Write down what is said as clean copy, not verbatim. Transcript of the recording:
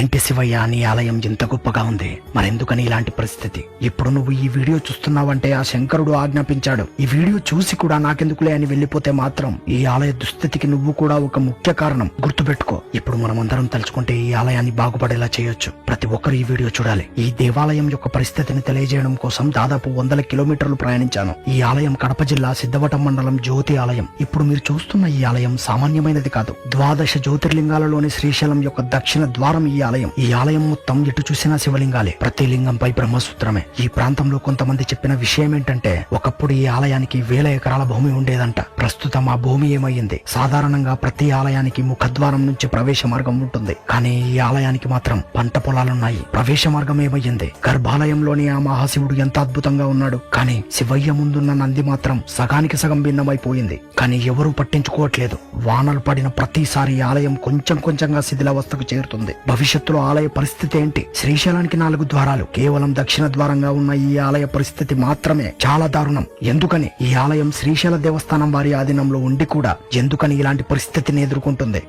ఏంటి శివయ్య, నీ ఆలయం ఇంత గొప్పగా ఉంది, మరెందుకని ఇలాంటి పరిస్థితి? ఇప్పుడు నువ్వు ఈ వీడియో చూస్తున్నావంటే ఆ శంకరుడు ఆజ్ఞాపించాడు. ఈ వీడియో చూసి కూడా నాకెందుకులే అని వెళ్లిపోతే మాత్రం ఈ ఆలయ దుస్థితికి నువ్వు కూడా ఒక ముఖ్య కారణం. గుర్తుపెట్టుకో. ఇప్పుడు మనమందరం తలుచుకుంటే ఈ ఆలయాన్ని బాగుపడేలా చేయొచ్చు. ప్రతి ఒక్కరు ఈ వీడియో చూడాలి. ఈ దేవాలయం యొక్క పరిస్థితిని తెలియజేయడం కోసం దాదాపు 100 కిలోమీటర్లు ప్రయాణించాను. ఈ ఆలయం కడప జిల్లా సిద్ధవటం మండలం జ్యోతి ఆలయం. ఇప్పుడు మీరు చూస్తున్న ఈ ఆలయం సామాన్యమైనది కాదు. 12 జ్యోతిర్లింగాలలోని శ్రీశైలం యొక్క దక్షిణ ద్వారం ఈ ఆలయం. ఈ ఆలయం మొత్తం ఎటు చూసినా శివలింగాలే, ప్రతి లింగంపై బ్రహ్మసూత్రమే. ఈ ప్రాంతంలో కొంతమంది చెప్పిన విషయం ఏంటంటే, ఒకప్పుడు ఈ ఆలయానికి 1000 ఎకరాల భూమి ఉండేదంట. ప్రస్తుతం ఆ భూమి ఏమయ్యింది? సాధారణంగా ప్రతి ఆలయానికి ముఖద్వారం నుంచి ప్రవేశ మార్గం ఉంటుంది, కానీ ఈ ఆలయానికి మాత్రం పంట పొలాలున్నాయి. ప్రవేశ మార్గం ఏమయ్యింది? గర్భాలయంలోని ఆ మహాశివుడు ఎంత అద్భుతంగా ఉన్నాడు, కానీ శివయ్య ముందున్న నంది మాత్రం సగానికి సగం భిన్నమైపోయింది. కానీ ఎవరూ పట్టించుకోవట్లేదు. వానలు పడిన ప్రతిసారి ఈ ఆలయం కొంచెం కొంచెంగా శిథిలావస్థకు చేరుతుంది. భవిష్యత్తులో ఆలయ పరిస్థితి ఏంటి? శ్రీశైలానికి 4 ద్వారాలు, కేవలం దక్షిణ ద్వారంగా ఉన్న ఈ ఆలయ పరిస్థితి మాత్రమే చాలా దారుణం. ఎందుకని? ఈ ఆలయం శ్రీశైల దేవస్థానం వారి ఆధీనంలో ఉండి కూడా ఎందుకని ఇలాంటి పరిస్థితిని ఎదుర్కొంటుంది?